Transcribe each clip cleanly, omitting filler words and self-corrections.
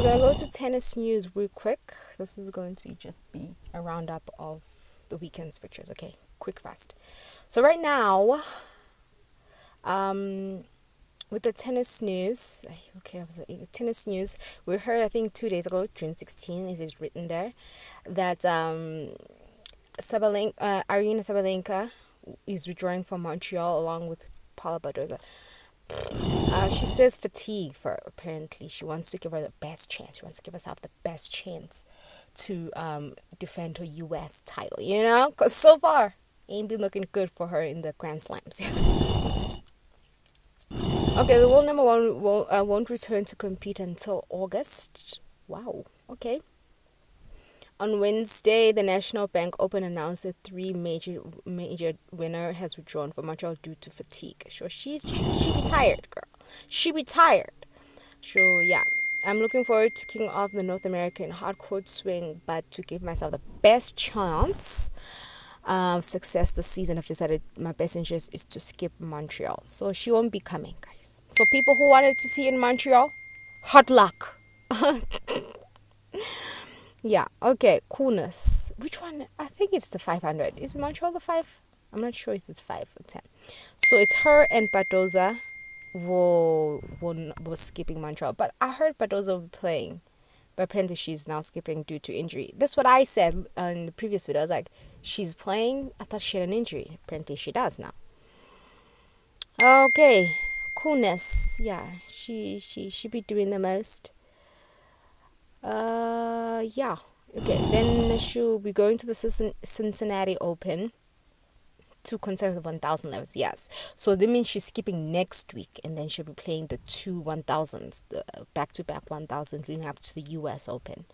gonna go to tennis news real quick. This is going to just be a roundup of the weekend's pictures. Okay, quick, fast. So right now, um, with the tennis news, tennis news, we heard I think 2 days ago, June 16, it is written there, that Arina Sabalenka is withdrawing from Montreal along with Paula Badoza. She says fatigue for apparently she wants to give her the best chance. She wants to give herself the best chance to defend her U.S. title. Because so far ain't been looking good for her in the Grand Slams. Okay, the world number one won't return to compete until August. Wow. Okay. On Wednesday, the National Bank Open announced that three major winner has withdrawn from Montreal due to fatigue. So she be tired, girl. She be tired. So yeah, I'm looking forward to kicking off the North American hardcourt swing, but to give myself the best chance of success this season, I've decided my best interest is to skip Montreal. So she won't be coming, guys. So people who wanted to see in Montreal, hard luck. Yeah, okay, coolness. Which one? I think it's the 500. Is Montreal the 5? I'm not sure if it's 5 or 10. So it's her and Badoza was skipping Montreal. But I heard Badoza will be playing. But apparently she's now skipping due to injury. That's what I said in the previous video. I was like, she's playing? I thought she had an injury. Apparently she does now. Okay, coolness. Yeah, she be doing the most. Yeah. Okay, then she'll be going to the Cincinnati Open to contest the 1000 levels. Yes. So that means she's skipping next week, and then she'll be playing the two 1000s, the back-to-back 1000s leading up to the US Open.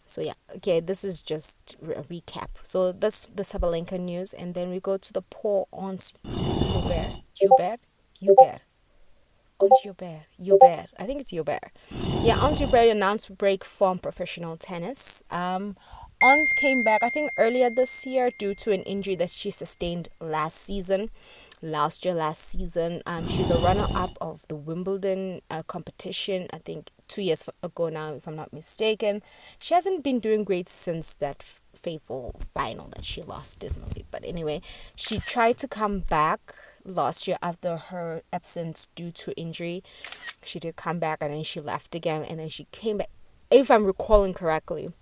So yeah, okay, this is just a recap. So that's the Sabalenka news, and then we go to the Paul Ons Hubert. Hubert. I think it's Hubert. Yeah, Ons Hubert announced break from professional tennis. Ons came back, I think, earlier this year due to an injury that she sustained last season. Last season. She's a runner-up of the Wimbledon competition, I think 2 years ago now, if I'm not mistaken. She hasn't been doing great since that fateful final that she lost dismally. But anyway, she tried to come back last year after her absence due to injury. She did come back and then she left again and then she came back, if I'm recalling correctly.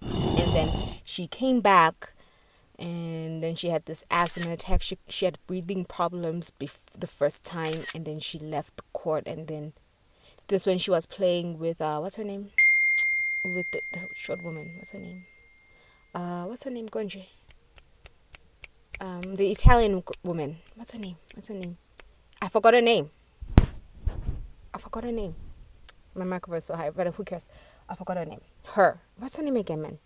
And then she came back and then she had this asthma attack. She had breathing problems the first time, and then she left the court. And then this when she was playing with what's her name, with the short woman, what's her name, Gonje, the Italian woman, what's her name, I forgot her name. My microphone is so high, but who cares? I forgot her name. What's her name again, man?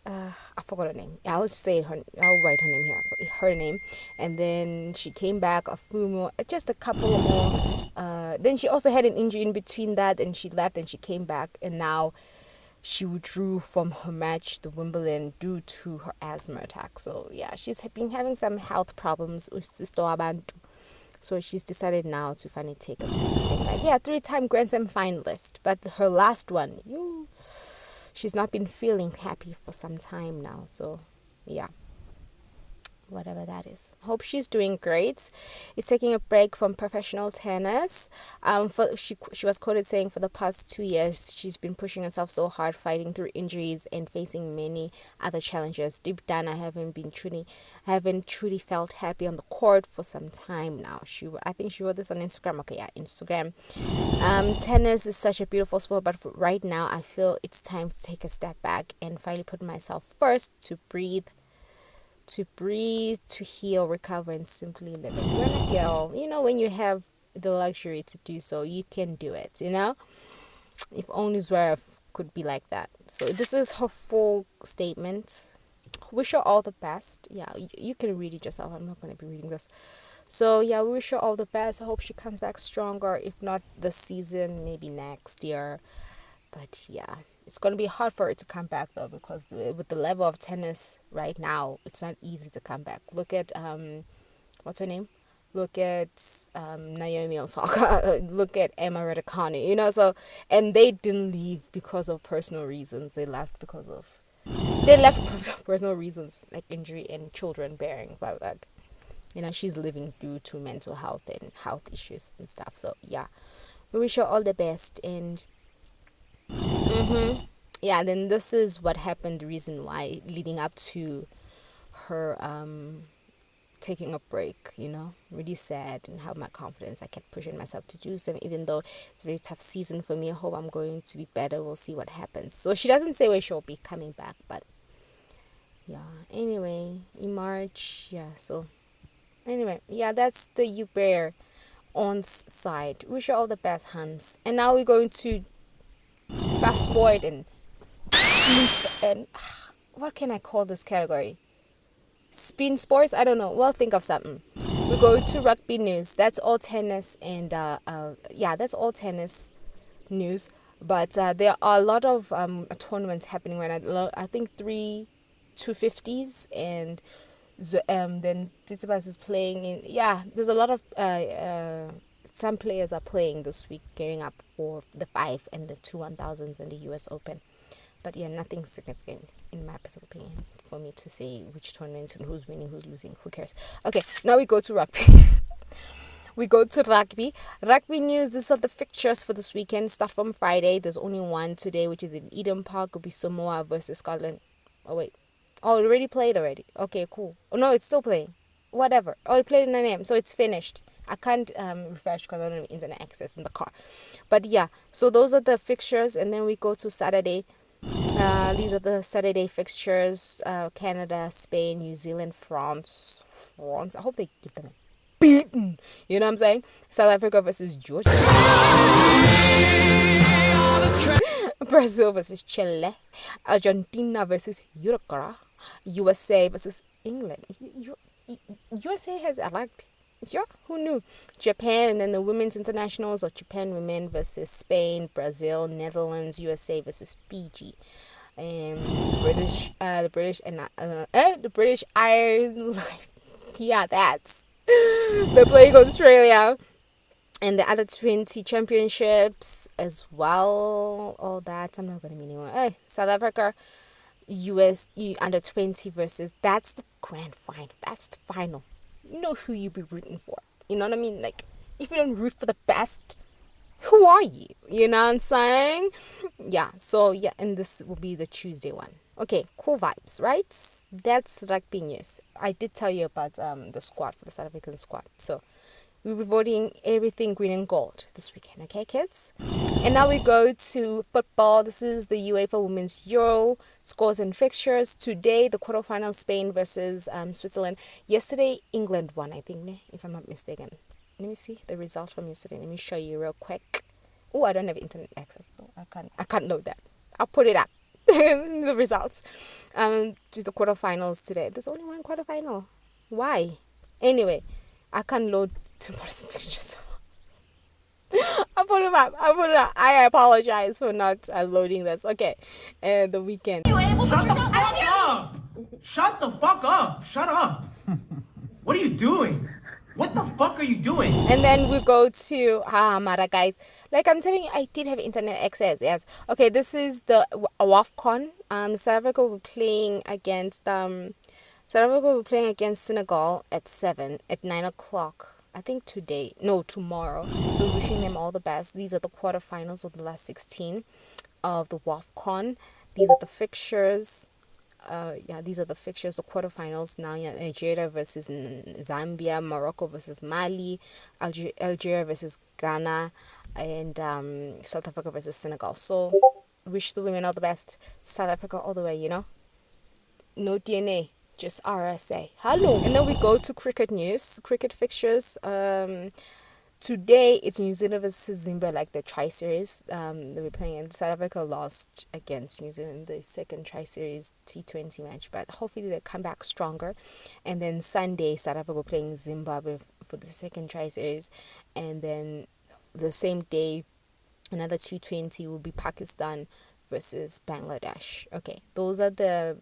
I forgot her name. I'll write her name here. Her name. And then she came back a few more, just a couple more. Then she also had an injury in between that, and she left and she came back, and now she withdrew from her match, the Wimbledon, due to her asthma attack. So yeah, she's been having some health problems with Sister Abantu. So she's decided now to finally take a step back. Yeah, 3-time Grand Slam finalist, but her last one, she's not been feeling happy for some time now. So yeah, whatever that is. Hope she's doing great. Is taking a break from professional tennis. She was quoted saying for the past 2 years she's been pushing herself so hard, fighting through injuries and facing many other challenges. Deep down, I haven't truly felt happy on the court for some time now. I think she wrote this on Instagram. Okay, yeah, Instagram. Tennis is such a beautiful sport, but right now I feel it's time to take a step back and finally put myself first, to breathe, to heal, recover, and simply live. And when a girl, when you have the luxury to do so, you can do it, If only Zverev could be like that. So this is her full statement. Wish her all the best. Yeah, you can read it yourself. I'm not going to be reading this. So yeah, we wish her all the best. I hope she comes back stronger. If not this season, maybe next year. But yeah, it's going to be hard for her to come back though, because with the level of tennis right now, it's not easy to come back. Look at what's her name? look at Naomi Osaka, look at Emma Raducanu, so, and they didn't leave because of personal reasons. They left because of personal reasons, like injury and children bearing, but like, she's living due to mental health and health issues and stuff. So yeah, we wish her all the best. And yeah, then this is what happened, the reason why, leading up to her taking a break, really sad, and how my confidence, I kept pushing myself to do something, even though it's a very tough season for me. I hope I'm going to be better. We'll see what happens. So she doesn't say where she'll be coming back, but yeah, anyway, in March, yeah. So anyway, yeah, that's the Uber on side. Wish you all the best, Hans. And now we're going to fast forward and what can I call this category? Spin sports? I don't know. Well, think of something. We go to rugby news. That's all tennis, and yeah, that's all tennis news. But there are a lot of tournaments happening right now. I think 3 250s, and then Tsitsipas is playing in. Yeah, there's a lot of some players are playing this week, gearing up for the 5 and the 2 1000s and the US Open. But yeah, nothing significant in my personal opinion for me to say which tournament and who's winning, who's losing. Who cares? Okay, now we go to rugby. We go to rugby. Rugby news. These are the fixtures for this weekend. Start from Friday. There's only one today, which is in Eden Park. It'll be Samoa versus Scotland. Oh wait. Oh, it already played already. Okay, cool. Oh no, it's still playing. Whatever. Oh, it played at 9 a.m. So it's finished. I can't refresh because I don't have internet access in the car. But yeah, so those are the fixtures, and then we go to Saturday. These are the Saturday fixtures: Canada, Spain, New Zealand, France. I hope they give them a beaten. You know what I'm saying? South Africa versus Georgia. Brazil versus Chile. Argentina versus Uruguay. USA versus England. USA has a rugby. Yeah, who knew? Japan, and then the women's internationals of Japan women versus Spain, Brazil, Netherlands, USA versus Fiji, and the British Ireland. Yeah, that's they're playing Australia, and the other 20 championships as well. All that I'm not gonna mean anymore. Hey, South Africa, US under 20 versus. That's the grand final. That's the final. You know who you be rooting for. You know what I mean? Like, if you don't root for the best, who are you? You know what I'm saying? Yeah, so yeah, and this will be the Tuesday one. Okay, cool vibes, right? That's rugby news. I did tell you about the squad, for the South African squad. So we'll be voting everything green and gold this weekend, okay, kids? And now we go to football. This is the UEFA Women's Euro scores and fixtures. Today, the quarterfinal, Spain versus Switzerland. Yesterday, England won, I think, if I'm not mistaken. Let me see the result from yesterday. Let me show you real quick. Oh, I don't have internet access, so I can't load that. I'll put it up. The results. To the quarterfinals today. There's only one quarterfinal. Why? Anyway, I can't load too much pictures. I'll put them up. I apologize for not loading this. Okay. The weekend. Shut the fuck up! Shut the fuck up! Shut up! What are you doing? What the fuck are you doing? And then we go to Mara, guys. Like I'm telling you, I did have internet access. Yes. Okay. This is the WAFCON. South Africa will be playing against Senegal at 9 o'clock. I think today, no, tomorrow. So wishing them all the best. These are the quarterfinals of the last 16 of the WAFCON. These are the fixtures. These are the fixtures, the quarterfinals now. Yeah, Nigeria versus Zambia, Morocco versus Mali, Algeria versus Ghana, and South Africa versus Senegal. So wish the women all the best. South Africa all the way, no DNA, just RSA. Hello. And then we go to cricket news, cricket fixtures. Today it's New Zealand versus Zimbabwe, like the tri-series. They were playing, and South Africa lost against New Zealand the second tri-series T20 match, but hopefully they come back stronger. And then Sunday, South Africa playing Zimbabwe for the second tri-series, and then the same day, another T20 will be Pakistan versus Bangladesh. Okay, those are the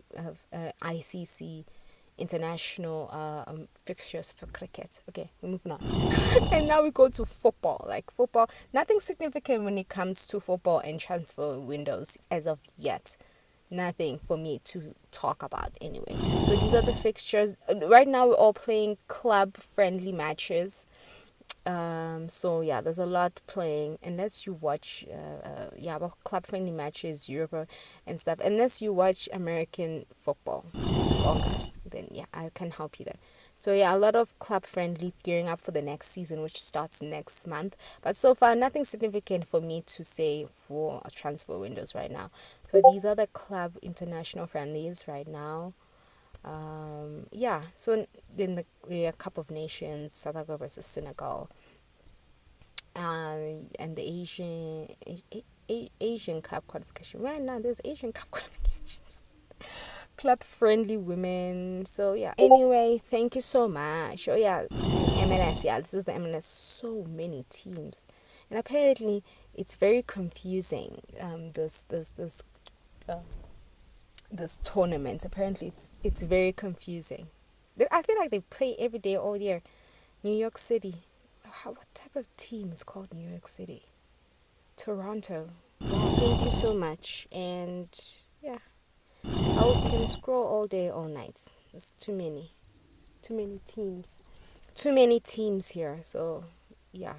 ICC international fixtures for cricket. Okay, we're moving on. And now we go to football. Like football, nothing significant when it comes to football and transfer windows as of yet. Nothing for me to talk about anyway. So these are the fixtures. Right now we're all playing club friendly matches. So yeah, there's a lot playing unless you watch about club friendly matches, Europe and stuff. Unless you watch American football, soccer, then yeah, I can help you there. So yeah, a lot of club friendly gearing up for the next season, which starts next month. But so far, nothing significant for me to say for transfer windows right now. So these are the club international friendlies right now. So in the Cup of Nations, South Africa versus Senegal, and the Asian Cup qualification. Right now, there's Asian Cup qualifications. Club friendly women. So yeah. Anyway, thank you so much. Oh yeah, MLS. Yeah, this is the MLS. So many teams, and apparently it's very confusing. Uh, this tournament. Apparently, it's very confusing. I feel like they play every day all year. New York City. What type of team is called New York City? Toronto. Well, thank you so much. And yeah, I can scroll all day, all night. There's too many teams. Too many teams here. So yeah,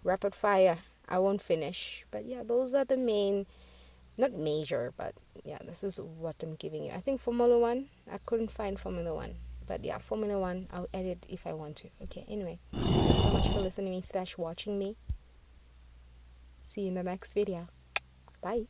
rapid fire. I won't finish. But yeah, those are the main, not major, but yeah, this is what I'm giving you. I think Formula One, I couldn't find Formula One. But yeah, Formula One, I'll edit if I want to. Okay, anyway, thanks so much for listening to me / watching me. See you in the next video. Bye.